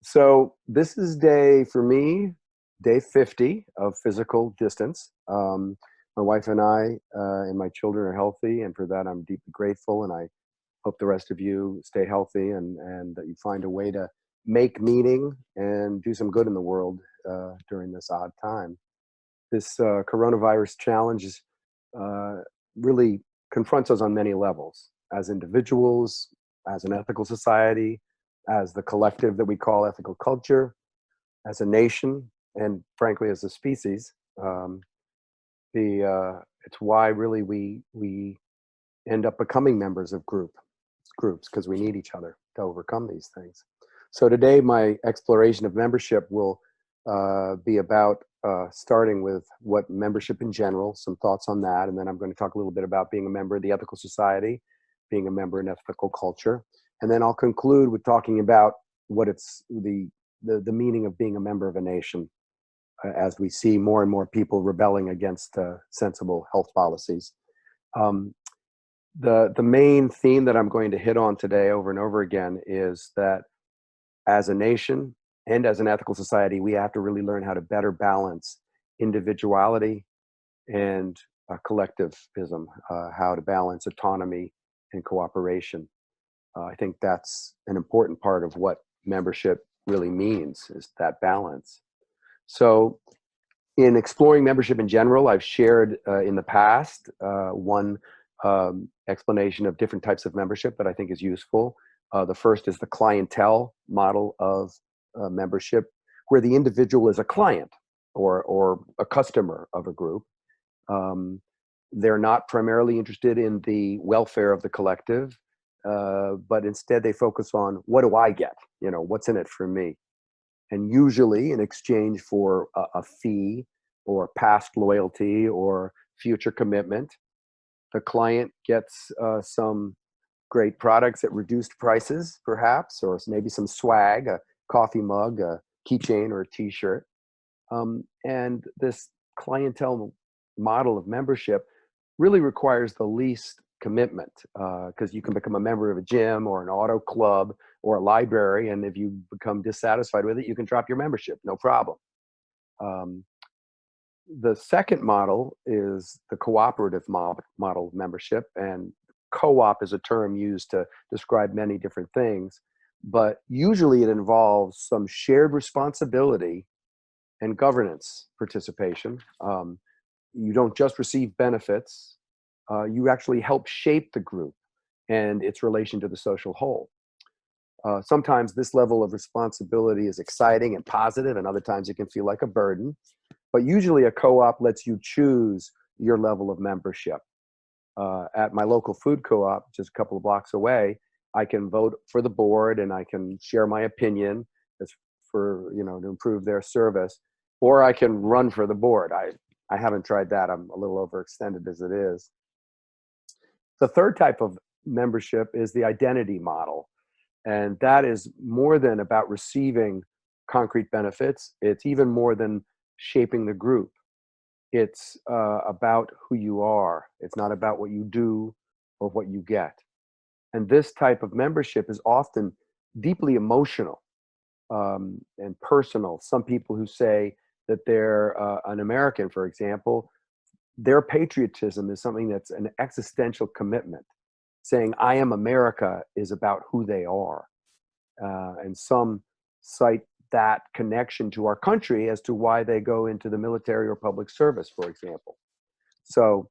So this is for me, day 50 of physical distance. My wife and I and my children are healthy, and for that I'm deeply grateful. And I hope the rest of you stay healthy and that you find a way to make meaning and do some good in the world during this odd time. This coronavirus challenge is, uh, really confronts us on many levels as individuals, as an ethical society, as the collective that we call ethical culture, as a nation, and frankly, as a species. Um, it's why really we end up becoming members of groups because we need each other to overcome these things. So today, my exploration of membership will be about starting with what membership in general, some thoughts on that, and then I'm going to talk a little bit about being a member of the ethical society, being a member in ethical culture, and then I'll conclude with talking about what it's the meaning of being a member of a nation as we see more and more people rebelling against sensible health policies. Um, the main theme that I'm going to hit on today over and over again is that as a nation and as an ethical society, we have to really learn how to better balance individuality and collectivism, how to balance autonomy and cooperation. I think that's an important part of what membership really means, is that balance. So in exploring membership in general, I've shared in the past one explanation of different types of membership that I think is useful. The first is the clientele model of membership, where the individual is a client or a customer of a group. Um, they're not primarily interested in the welfare of the collective, but instead they focus on, what do I get? You know, what's in it for me? And usually in exchange for a fee or past loyalty or future commitment, the client gets some great products at reduced prices, perhaps, or maybe some swag, a coffee mug, a keychain, or a t-shirt. And this clientele model of membership really requires the least commitment, because you can become a member of a gym or an auto club or a library, and if you become dissatisfied with it, you can drop your membership, no problem. Um, the second model is the cooperative model of membership, and co-op is a term used to describe many different things, but usually it involves some shared responsibility and governance participation. You don't just receive benefits, you actually help shape the group and its relation to the social whole. Sometimes this level of responsibility is exciting and positive, and other times it can feel like a burden. But usually a co-op lets you choose your level of membership. At my local food co-op, just a couple of blocks away, I can vote for the board and I can share my opinion as for, to improve their service, or I can run for the board. I haven't tried that. I'm a little overextended as it is. The third type of membership is the identity model. And that is more than about receiving concrete benefits. It's even more than shaping the group. It's about who you are. It's not about what you do or what you get. And this type of membership is often deeply emotional and personal. Some people who say that they're an American, for example, their patriotism is something that's an existential commitment. Saying, I am America is about who they are. And some cite that connection to our country as to why they go into the military or public service, for example. So,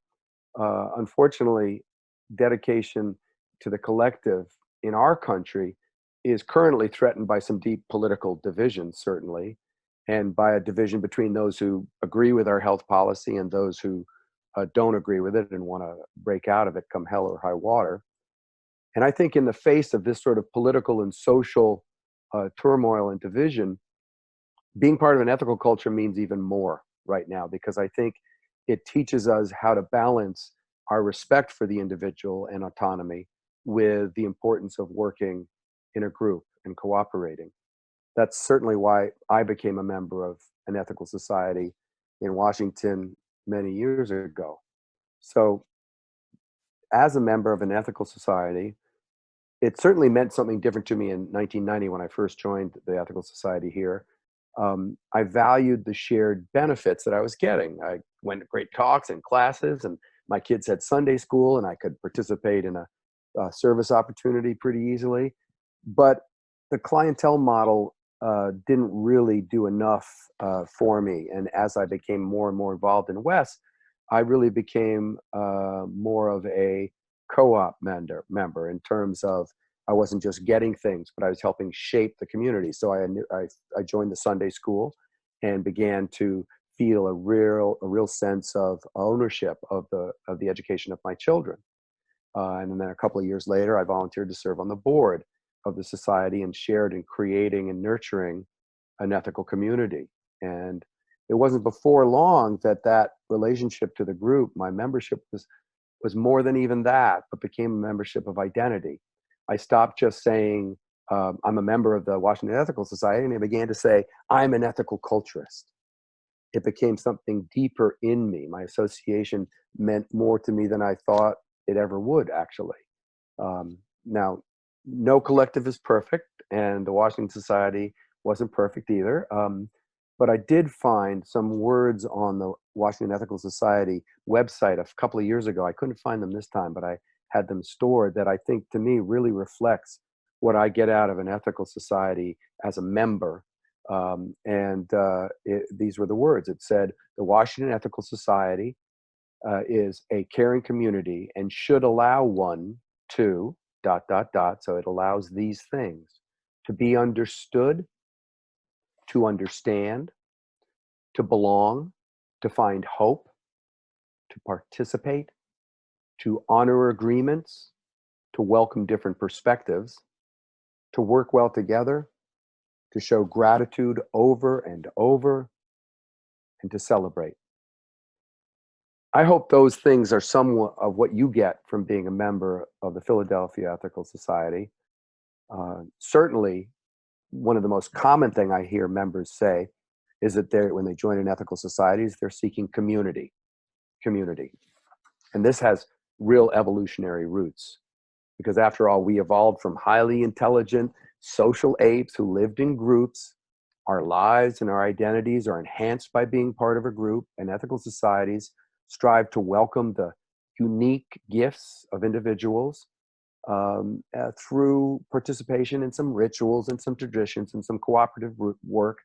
unfortunately, dedication to the collective in our country is currently threatened by some deep political divisions, certainly, and by a division between those who agree with our health policy and those who don't agree with it and want to break out of it come hell or high water. And I think in the face of this sort of political and social turmoil and division, being part of an ethical culture means even more right now, because I think it teaches us how to balance our respect for the individual and autonomy with the importance of working in a group and cooperating. That's certainly why I became a member of an ethical society in Washington many years ago. So, as a member of an ethical society, it certainly meant something different to me in 1990 when I first joined the Ethical Society here. I valued the shared benefits that I was getting. I went to great talks and classes, and my kids had Sunday school, and I could participate in a service opportunity pretty easily. But the clientele model didn't really do enough for me. And as I became more and more involved in Wes, I really became more of a co-op member in terms of I wasn't just getting things, but I was helping shape the community. So I joined the Sunday school and began to feel a real sense of ownership of the education of my children. And then a couple of years later, I volunteered to serve on the board of the society and shared in creating and nurturing an ethical community. And it wasn't before long that relationship to the group, my membership was more than even that, but became a membership of identity. I stopped just saying, I'm a member of the Washington Ethical Society, and I began to say, I'm an ethical culturist. It became something deeper in me. My association meant more to me than I thought it ever would, actually. Now, no collective is perfect, and the Washington Society wasn't perfect either. But I did find some words on the Washington Ethical Society website a couple of years ago. I couldn't find them this time, but I had them stored that I think to me really reflects what I get out of an ethical society as a member. These were the words. It said, the Washington Ethical Society is a caring community and should allow one to ... So it allows these things: to be understood, to understand, to belong, to find hope, to participate, to honor agreements, to welcome different perspectives, to work well together, to show gratitude over and over, and to celebrate. I hope those things are somewhat of what you get from being a member of the Philadelphia Ethical Society. Certainly, one of the most common thing I hear members say is that when they join an ethical societies, they're seeking community. And this has real evolutionary roots, because after all, we evolved from highly intelligent social apes who lived in groups. Our lives and our identities are enhanced by being part of a group, and ethical societies strive to welcome the unique gifts of individuals through participation in some rituals and some traditions and some cooperative work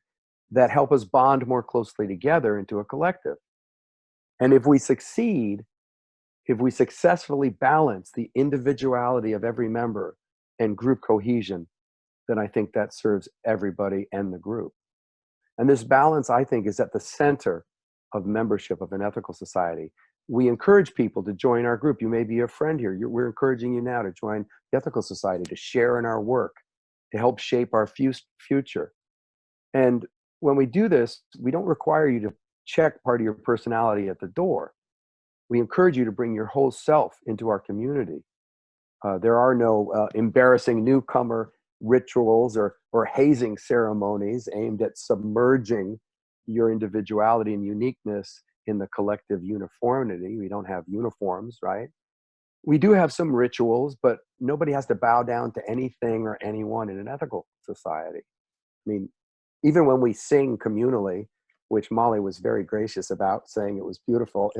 that help us bond more closely together into a collective. And if we succeed, if we successfully balance the individuality of every member and group cohesion, then I think that serves everybody and the group. And this balance, I think, is at the center of membership of an ethical society. We encourage people to join our group. You may be a friend here. We're encouraging you now to join the Ethical Society, to share in our work, to help shape our future. And when we do this, we don't require you to check part of your personality at the door. We encourage you to bring your whole self into our community. There are no embarrassing newcomer rituals or hazing ceremonies aimed at submerging your individuality and uniqueness in the collective uniformity. We don't have uniforms, right? We do have some rituals, but nobody has to bow down to anything or anyone in an ethical society. I mean, even when we sing communally, which Molly was very gracious about, saying it was beautiful,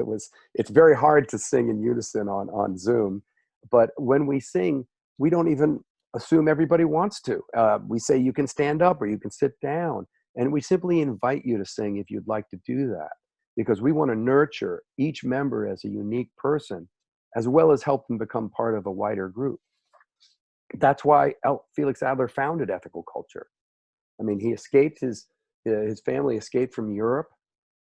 it's very hard to sing in unison on Zoom. But when we sing, we don't even assume everybody wants to. We say you can stand up or you can sit down. And we simply invite you to sing if you'd like to do that, because we want to nurture each member as a unique person, as well as help them become part of a wider group. That's why Felix Adler founded ethical culture. I mean, his family escaped from Europe,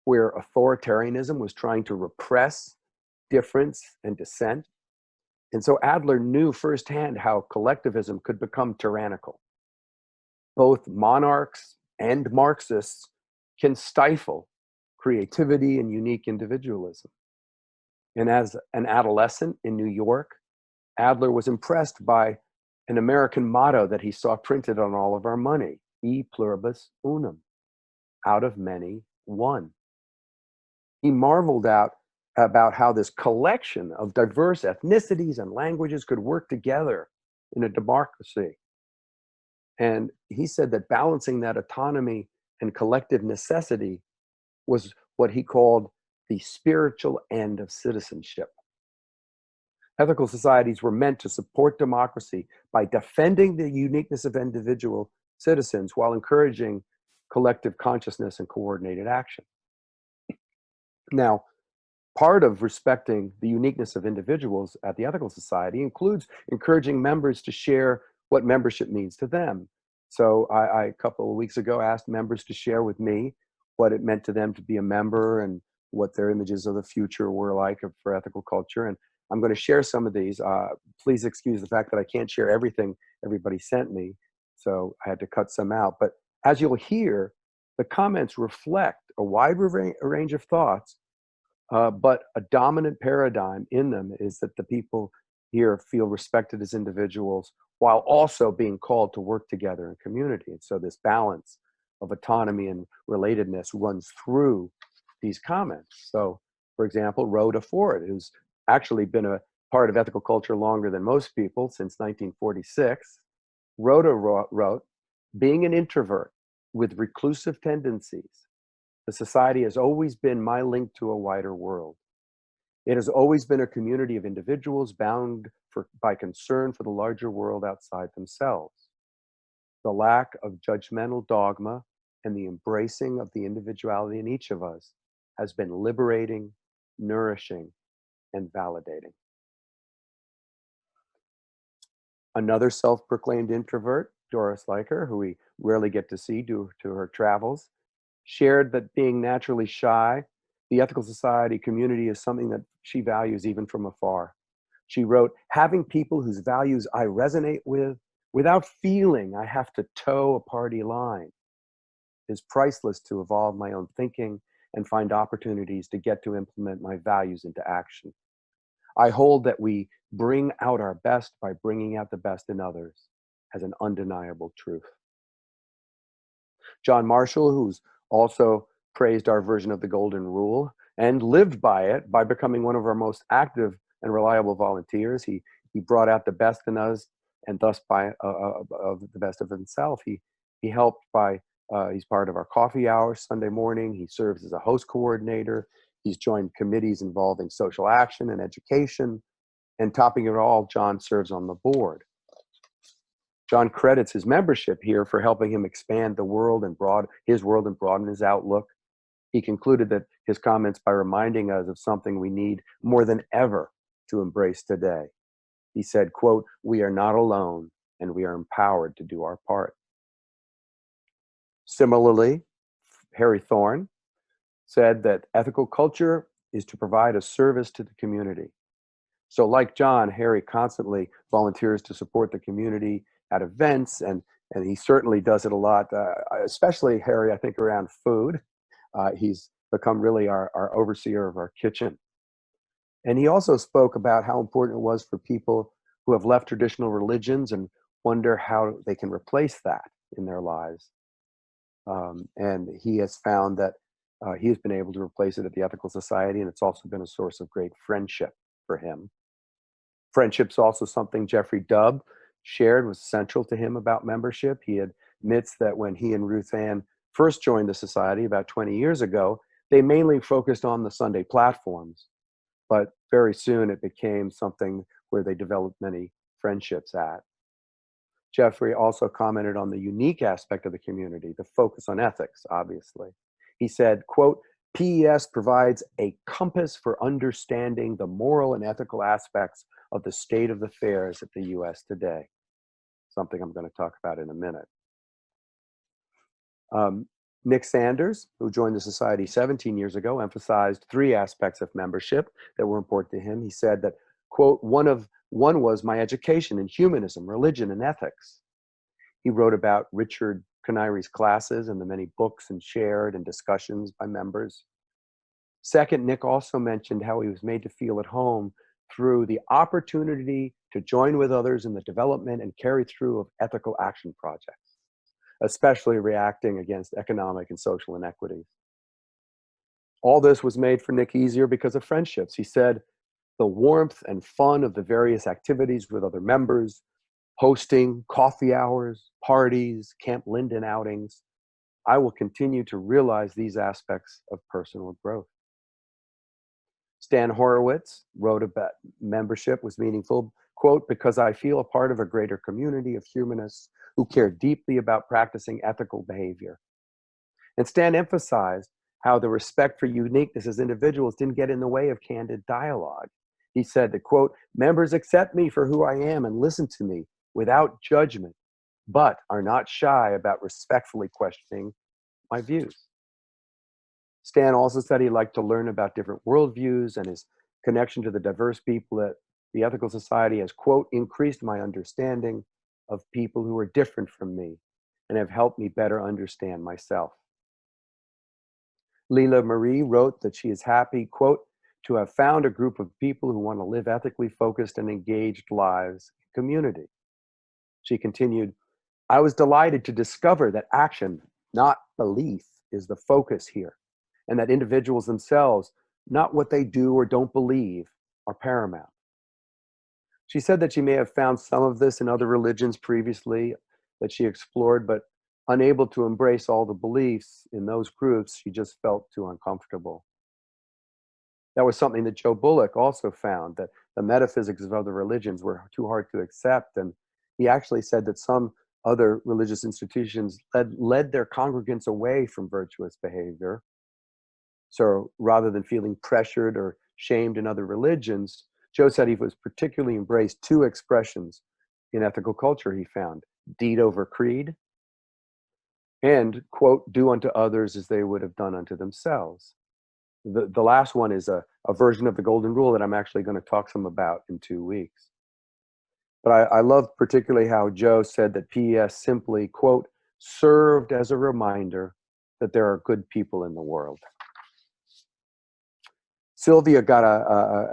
where authoritarianism was trying to repress difference and dissent. And so Adler knew firsthand how collectivism could become tyrannical. Both monarchs and Marxists can stifle creativity and unique individualism. And as an adolescent in New York, Adler was impressed by an American motto that he saw printed on all of our money: E pluribus unum, out of many, one. He marveled about how this collection of diverse ethnicities and languages could work together in a democracy. And he said that balancing that autonomy and collective necessity was what he called the spiritual end of citizenship. Ethical societies were meant to support democracy by defending the uniqueness of individual citizens while encouraging collective consciousness and coordinated action. Now, part of respecting the uniqueness of individuals at the ethical society includes encouraging members to share what membership means to them. So I a couple of weeks ago asked members to share with me what it meant to them to be a member and what their images of the future were like for ethical culture. And I'm going to share some of these. Please excuse the fact that I can't share everything everybody sent me, so I had to cut some out. But as you'll hear, the comments reflect a wide range of thoughts, but a dominant paradigm in them is that the people here feel respected as individuals while also being called to work together in community. And so this balance of autonomy and relatedness runs through these comments. So, for example, Rhoda Ford, who's actually been a part of ethical culture longer than most people, since 1946, Rhoda wrote, being an introvert with reclusive tendencies, the society has always been my link to a wider world. It has always been a community of individuals bound by concern for the larger world outside themselves. The lack of judgmental dogma and the embracing of the individuality in each of us has been liberating, nourishing, and validating. Another self-proclaimed introvert, Dorris, who we rarely get to see due to her travels, shared that being naturally shy, the ethical society community is something that she values even from afar. She wrote, having people whose values I resonate with without feeling I have to toe a party line is priceless to evolve my own thinking and find opportunities to get to implement my values into action. I hold that we bring out our best by bringing out the best in others as an undeniable truth. John Marshall, who's also praised our version of the golden rule and lived by it by becoming one of our most active and reliable volunteers. He brought out the best in us and thus by of the best of himself. He helped by, he's part of our coffee hour Sunday morning. He serves as a host coordinator. He's joined committees involving social action and education. And topping it all, John serves on the board. John credits his membership here for helping him expand the world and broaden his outlook. He concluded that his comments by reminding us of something we need more than ever to embrace today. He said, quote, we are not alone and we are empowered to do our part. Similarly, Harry Thorn said that ethical culture is to provide a service to the community. So like John, Harry constantly volunteers to support the community at events, and he certainly does it a lot, especially Harry, I think, around food. He's become really our overseer of our kitchen. And he also spoke about how important it was for people who have left traditional religions and wonder how they can replace that in their lives. And he has found that he has been able to replace it at the Ethical Society, and it's also been a source of great friendship for him. Friendship's also something Jeffrey Dubb shared was central to him about membership. He admits that when he and Ruth Ann first joined the society about 20 years ago, they mainly focused on the Sunday platforms, but very soon it became something where they developed many friendships at. Jeffrey also commented on the unique aspect of the community, the focus on ethics, obviously. He said, quote, PES provides a compass for understanding the moral and ethical aspects of the state of affairs at the US today, something I'm going to talk about in a minute. Nick Sanders, who joined the society 17 years ago, emphasized three aspects of membership that were important to him. He said that, quote, one was my education in humanism, religion, and ethics. He wrote about Richard Canaire's classes and the many books and shared and discussions by members. Second, Nick also mentioned how he was made to feel at home through the opportunity to join with others in the development and carry through of ethical action projects, especially reacting against economic and social inequities. All this was made for Nick easier because of friendships. He said, the warmth and fun of the various activities with other members, hosting coffee hours, parties, Camp Linden outings. I will continue to realize these aspects of personal growth. Stan Horowitz wrote about membership was meaningful, quote, because I feel a part of a greater community of humanists who care deeply about practicing ethical behavior. And Stan emphasized how the respect for uniqueness as individuals didn't get in the way of candid dialogue. He said that, quote, members accept me for who I am and listen to me without judgment, but are not shy about respectfully questioning my views. Stan also said he liked to learn about different worldviews, and his connection to the diverse people at the Ethical Society has, quote, increased my understanding of people who are different from me and have helped me better understand myself. Lila Murray wrote that she is happy, quote, to have found a group of people who want to live ethically focused and engaged lives in community. She continued, I was delighted to discover that action, not belief, is the focus here, and that individuals themselves, not what they do or don't believe, are paramount. She said that she may have found some of this in other religions previously that she explored, but unable to embrace all the beliefs in those groups, she just felt too uncomfortable. That was something that Joe Bullock also found, that the metaphysics of other religions were too hard to accept. And he actually said that some other religious institutions led their congregants away from virtuous behavior. So rather than feeling pressured or shamed in other religions, Joe said he was particularly embraced two expressions in ethical culture he found: deed over creed, and, quote, do unto others as they would have done unto themselves. The last one is a version of the golden rule that I'm actually going to talk some about in 2 weeks. But I love particularly how Joe said that PES simply, quote, served as a reminder that there are good people in the world. Sylvia got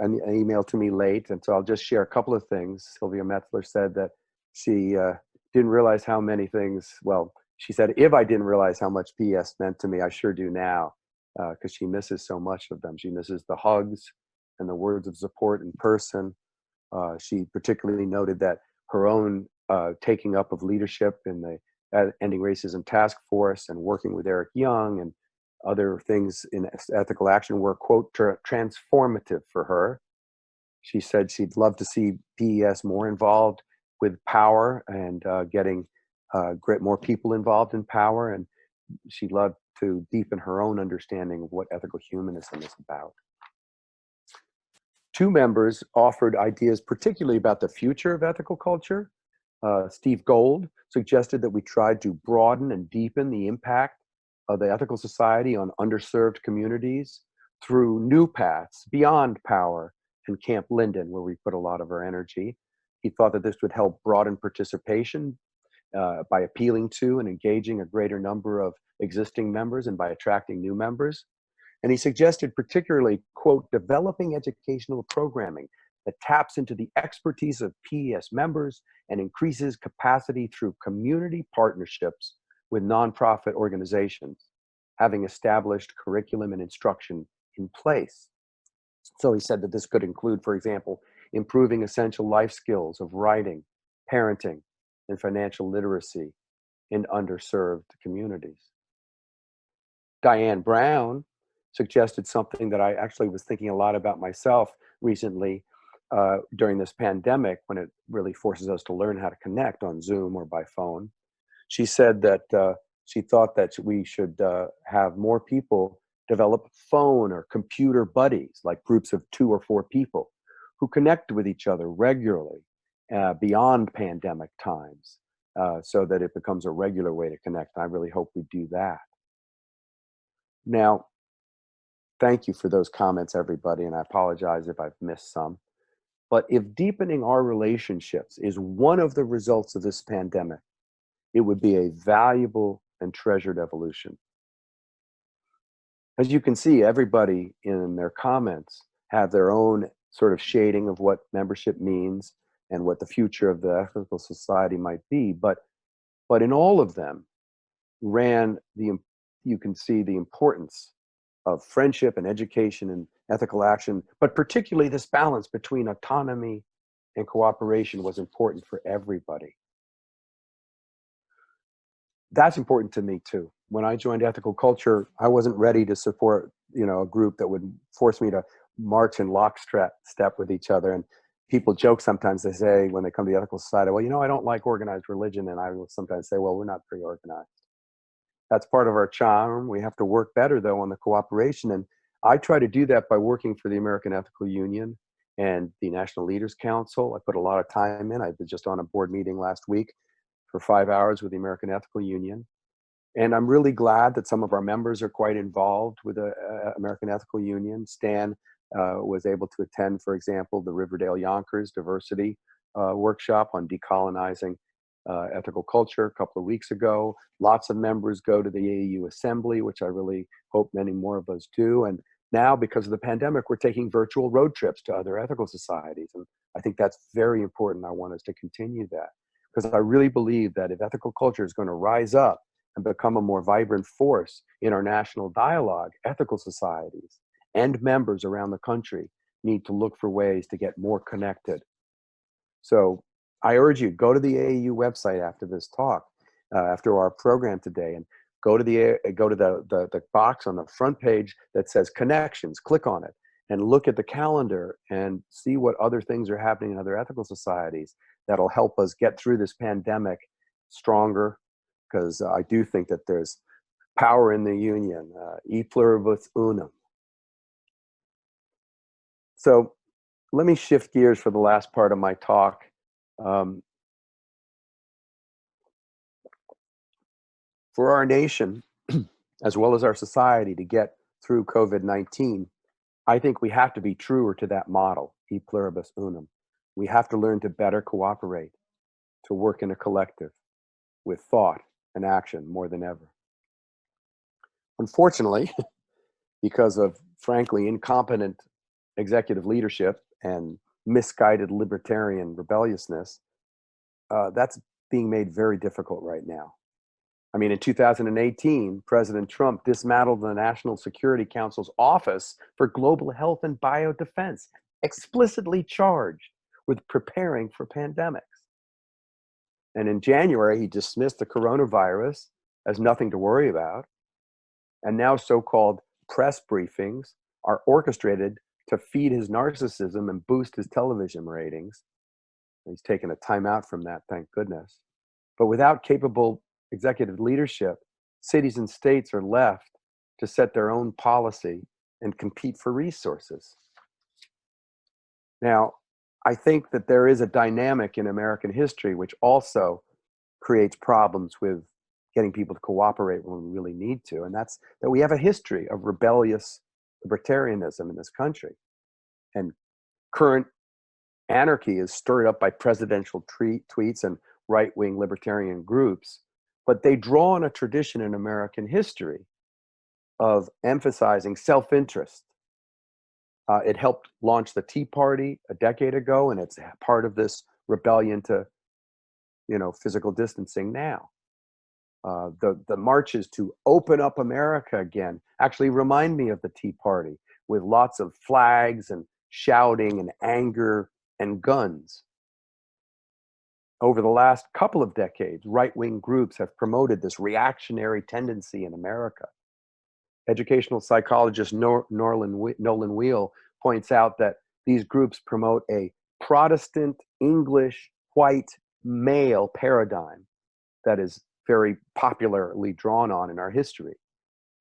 an email to me late, and so I'll just share a couple of things. Sylvia Metzler said that she didn't realize how many things, well, she said, if I didn't realize how much PES meant to me, I sure do now, because she misses so much of them. She misses the hugs and the words of support in person. She particularly noted that her own taking up of leadership in the Ending Racism Task Force and working with Eric Young and other things in ethical action were, quote, transformative for her. She said she'd love to see PES more involved with power and getting more people involved in power. And she'd love to deepen her own understanding of what ethical humanism is about. Two members offered ideas particularly about the future of ethical culture. Steve Gold suggested that we tried to broaden and deepen the impact of the Ethical Society on underserved communities through new paths beyond power and Camp Linden, where we put a lot of our energy. He thought that this would help broaden participation by appealing to and engaging a greater number of existing members and by attracting new members. And he suggested particularly, quote, developing educational programming that taps into the expertise of PES members and increases capacity through community partnerships with nonprofit organizations, having established curriculum and instruction in place. So he said that this could include, for example, improving essential life skills of writing, parenting, and financial literacy in underserved communities. Diane Brown suggested something that I actually was thinking a lot about myself recently during this pandemic, when it really forces us to learn how to connect on Zoom or by phone. She said that she thought that we should have more people develop phone or computer buddies, like groups of 2 or 4 people who connect with each other regularly beyond pandemic times, so that it becomes a regular way to connect. And I really hope we do that. Now, thank you for those comments, everybody, and I apologize if I've missed some. But if deepening our relationships is one of the results of this pandemic, it would be a valuable and treasured evolution. As you can see, everybody in their comments have their own sort of shading of what membership means and what the future of the ethical society might be. But in all of them you can see the importance of friendship and education and ethical action, but particularly this balance between autonomy and cooperation was important for everybody. that's important to me too. When I joined ethical culture, I wasn't ready to support, a group that would force me to march in lockstep with each other. And people joke sometimes, they say when they come to the ethical society, well, I don't like organized religion. And I will sometimes say, well, we're not very organized. That's part of our charm. We have to work better though on the cooperation. And I try to do that by working for the American Ethical Union and the National Leaders Council. I put a lot of time in. I was just on a board meeting last week for 5 hours with the American Ethical Union. And I'm really glad that some of our members are quite involved with the American Ethical Union. Stan was able to attend, for example, the Riverdale Yonkers diversity workshop on decolonizing ethical culture a couple of weeks ago. Lots of members go to the AAU Assembly, which I really hope many more of us do. And now, because of the pandemic, we're taking virtual road trips to other ethical societies. And I think that's very important. I want us to continue that, because I really believe that if ethical culture is going to rise up and become a more vibrant force in our national dialogue, ethical societies and members around the country need to look for ways to get more connected. So I urge you, go to the AAU website after this talk, after our program today, and go to the box on the front page that says connections, click on it, and look at the calendar and see what other things are happening in other ethical societies that'll help us get through this pandemic stronger, because I do think that there's power in the union, e pluribus unum. So let me shift gears for the last part of my talk. For our nation, as well as our society, to get through COVID-19, I think we have to be truer to that model, e pluribus unum. We have to learn to better cooperate, to work in a collective with thought and action more than ever. Unfortunately, because of, frankly, incompetent executive leadership and misguided libertarian rebelliousness, that's being made very difficult right now. I mean, in 2018, President Trump dismantled the National Security Council's Office for Global Health and Biodefense, explicitly charged with preparing for pandemics. And in January, he dismissed the coronavirus as nothing to worry about. And now so-called press briefings are orchestrated to feed his narcissism and boost his television ratings. He's taken a timeout from that, thank goodness. But without capable executive leadership, cities and states are left to set their own policy and compete for resources. Now, I think that there is a dynamic in American history which also creates problems with getting people to cooperate when we really need to, and that's that we have a history of rebellious libertarianism in this country. And current anarchy is stirred up by presidential tweets and right-wing libertarian groups, but they draw on a tradition in American history of emphasizing self-interest. It helped launch the Tea Party a decade ago, and it's part of this rebellion to, physical distancing now. The marches to open up America again actually remind me of the Tea Party, with lots of flags and shouting and anger and guns. Over the last couple of decades, right-wing groups have promoted this reactionary tendency in America. Educational psychologist Nolan Wheel points out that these groups promote a Protestant, English, white, male paradigm that is very popularly drawn on in our history.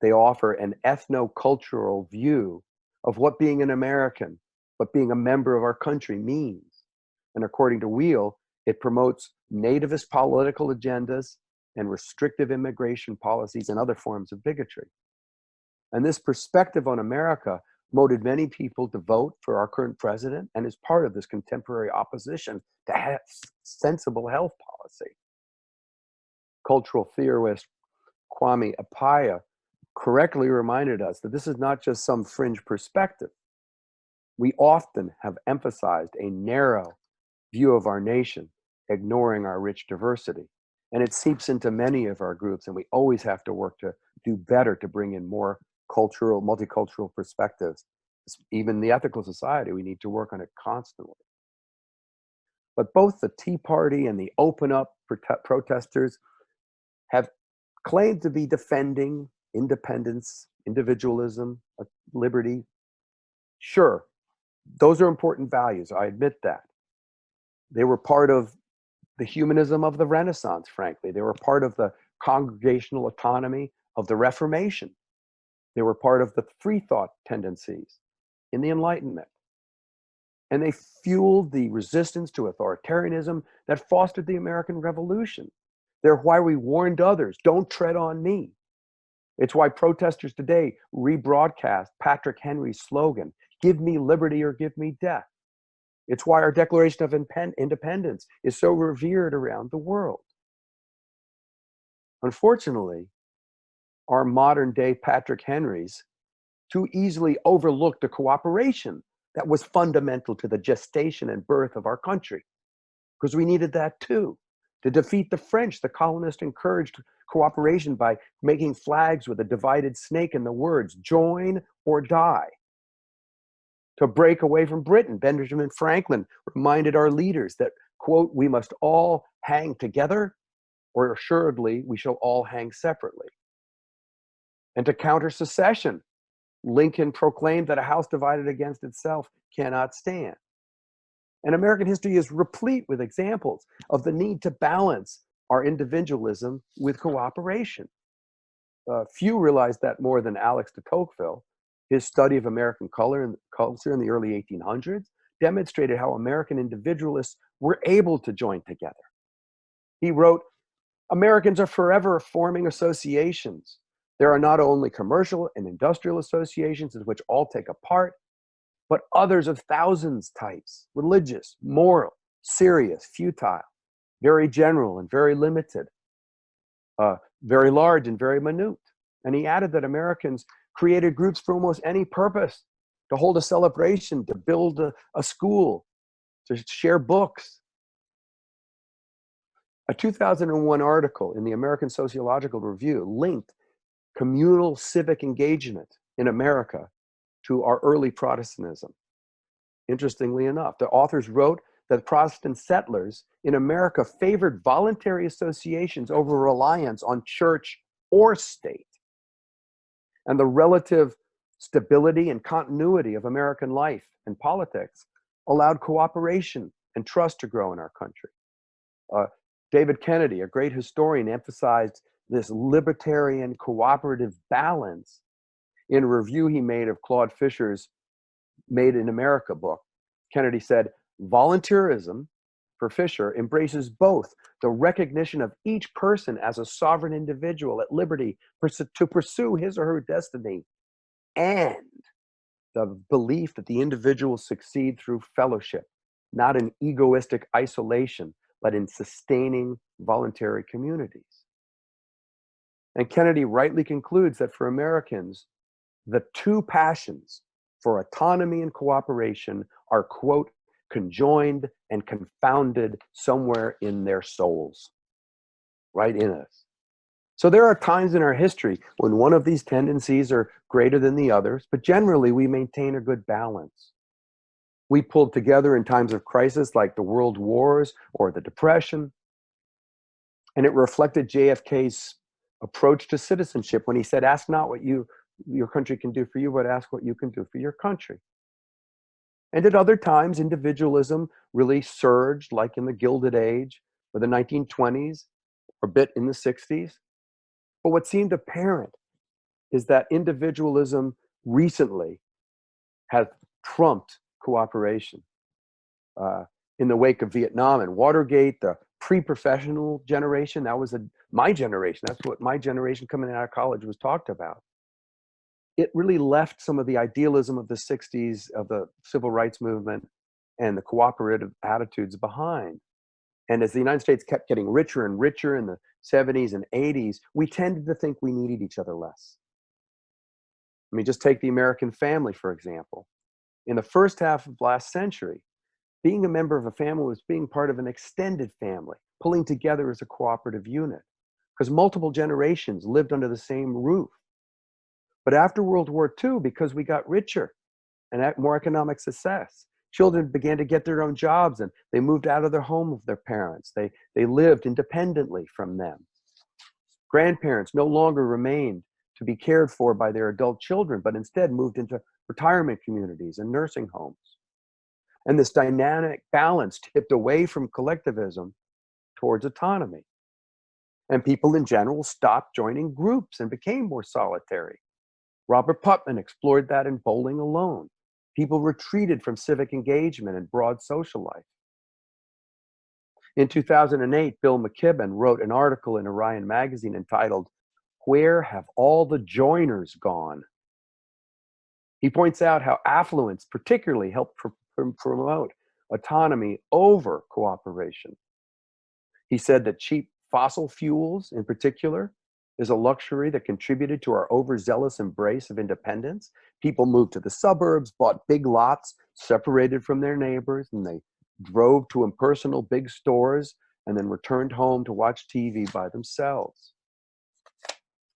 They offer an ethno-cultural view of what being an American, what being a member of our country means. And according to Wheel, it promotes nativist political agendas and restrictive immigration policies and other forms of bigotry. And this perspective on America motivated many people to vote for our current president and is part of this contemporary opposition to have sensible health policy. Cultural theorist Kwame Appiah correctly reminded us that this is not just some fringe perspective. We often have emphasized a narrow view of our nation, ignoring our rich diversity. And it seeps into many of our groups, and we always have to work to do better to bring in more cultural, multicultural perspectives. Even the ethical society, we need to work on it constantly. But both the Tea Party and the Open Up protesters have claimed to be defending independence, individualism, liberty. Sure, those are important values. I admit that. They were part of the humanism of the Renaissance, frankly. They were part of the congregational autonomy of the Reformation. They were part of the free thought tendencies in the Enlightenment. And they fueled the resistance to authoritarianism that fostered the American Revolution. They're why we warned others, don't tread on me. It's why protesters today rebroadcast Patrick Henry's slogan, give me liberty or give me death. It's why our Declaration of Independence is so revered around the world. Unfortunately, our modern day Patrick Henrys too easily overlooked the cooperation that was fundamental to the gestation and birth of our country, because we needed that too. To defeat the French, the colonists encouraged cooperation by making flags with a divided snake and the words, join or die. To break away from Britain, Benjamin Franklin reminded our leaders that, quote, we must all hang together, or assuredly we shall all hang separately. And to counter secession, Lincoln proclaimed that a house divided against itself cannot stand. And American history is replete with examples of the need to balance our individualism with cooperation. Few realized that more than Alex de Tocqueville. His study of American culture in the early 1800s demonstrated how American individualists were able to join together. He wrote, Americans are forever forming associations. There are not only commercial and industrial associations in which all take a part, but others of thousands types, religious, moral, serious, futile, very general and very limited, very large and very minute. And he added that Americans created groups for almost any purpose, to hold a celebration, to build a school, to share books. A 2001 article in the American Sociological Review linked communal civic engagement in America to our early Protestantism. Interestingly enough, the authors wrote that Protestant settlers in America favored voluntary associations over reliance on church or state. And the relative stability and continuity of American life and politics allowed cooperation and trust to grow in our country. David Kennedy, a great historian, emphasized this libertarian cooperative balance in a review he made of Claude Fisher's Made in America book. Kennedy said, volunteerism, for Fisher, embraces both the recognition of each person as a sovereign individual at liberty to pursue his or her destiny, and the belief that the individual succeed through fellowship, not in egoistic isolation, but in sustaining voluntary communities. And Kennedy rightly concludes that for Americans, the two passions for autonomy and cooperation are, quote, conjoined and confounded somewhere in their souls, right in us. So there are times in our history when one of these tendencies are greater than the others, but generally we maintain a good balance. We pulled together in times of crisis like the World Wars or the Depression, and it reflected JFK's approach to citizenship when he said, ask not what your country can do for you, but ask what you can do for your country. And at other times, individualism really surged, like in the Gilded Age or the 1920s, or a bit in the 60s. But what seemed apparent is that individualism recently has trumped cooperation. In the wake of Vietnam and Watergate, the pre-professional generation, that was my generation. That's what my generation coming out of college was talked about. It really left some of the idealism of the 60s, of the civil rights movement and the cooperative attitudes behind. And as the United States kept getting richer and richer in the 70s and 80s, we tended to think we needed each other less. I mean, just take the American family, for example. In the first half of last century, being a member of a family was being part of an extended family, pulling together as a cooperative unit, because multiple generations lived under the same roof. But after World War II, because we got richer and had more economic success, children began to get their own jobs and they moved out of their home of their parents. They lived independently from them. Grandparents no longer remained to be cared for by their adult children, but instead moved into retirement communities and nursing homes. And this dynamic balance tipped away from collectivism towards autonomy. And people in general stopped joining groups and became more solitary. Robert Putnam explored that in Bowling Alone. People retreated from civic engagement and broad social life. In 2008, Bill McKibben wrote an article in Orion magazine entitled, "Where Have All the Joiners Gone?" He points out how affluence particularly helped promote autonomy over cooperation. He said that cheap fossil fuels, in particular, is a luxury that contributed to our overzealous embrace of independence. People moved to the suburbs, bought big lots, separated from their neighbors, and they drove to impersonal big stores and then returned home to watch TV by themselves.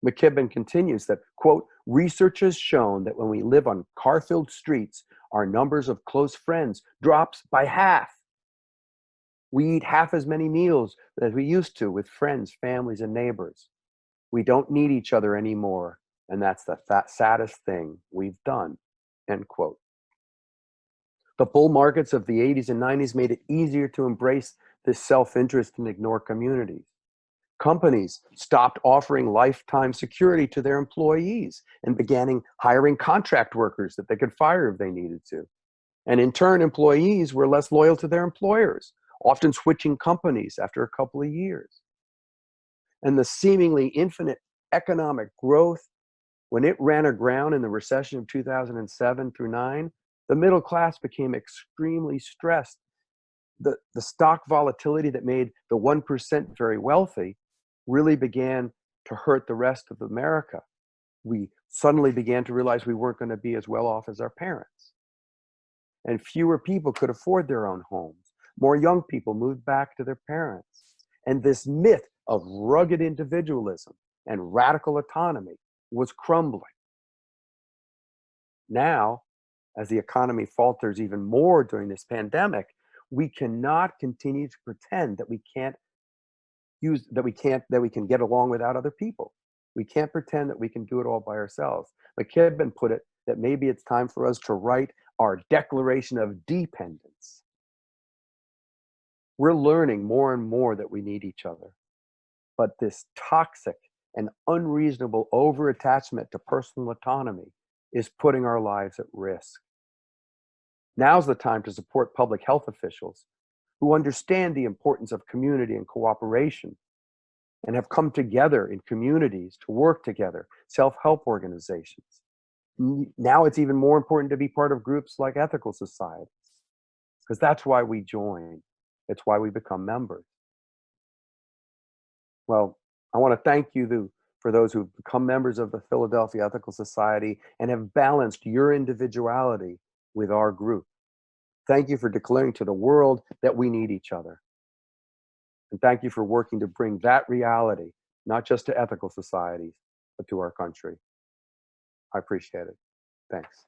McKibben continues that, quote, "Research has shown that when we live on car-filled streets, our numbers of close friends drops by half. We eat half as many meals as we used to with friends, families, and neighbors. We don't need each other anymore, and that's the saddest thing we've done," end quote. The bull markets of the 80s and 90s made it easier to embrace this self-interest and ignore communities. Companies stopped offering lifetime security to their employees and began hiring contract workers that they could fire if they needed to. And in turn, employees were less loyal to their employers, often switching companies after a couple of years. And the seemingly infinite economic growth, when it ran aground in the recession of 2007 through 9, the middle class became extremely stressed. The stock volatility that made the 1% very wealthy really began to hurt the rest of America. We suddenly began to realize we weren't going to be as well off as our parents. And fewer people could afford their own homes. More young people moved back to their parents. And this myth of rugged individualism and radical autonomy was crumbling. Now, as the economy falters even more during this pandemic, we cannot continue to pretend that we can get along without other people. We can't pretend that we can do it all by ourselves. McKibben put it that maybe it's time for us to write our Declaration of Dependence. We're learning more and more that we need each other. But this toxic and unreasonable over-attachment to personal autonomy is putting our lives at risk. Now's the time to support public health officials who understand the importance of community and cooperation and have come together in communities to work together, self-help organizations. Now it's even more important to be part of groups like ethical societies, because that's why we join. It's why we become members. Well, I want to thank you for those who've become members of the Philadelphia Ethical Society and have balanced your individuality with our group. Thank you for declaring to the world that we need each other. And thank you for working to bring that reality, not just to ethical societies, but to our country. I appreciate it. Thanks.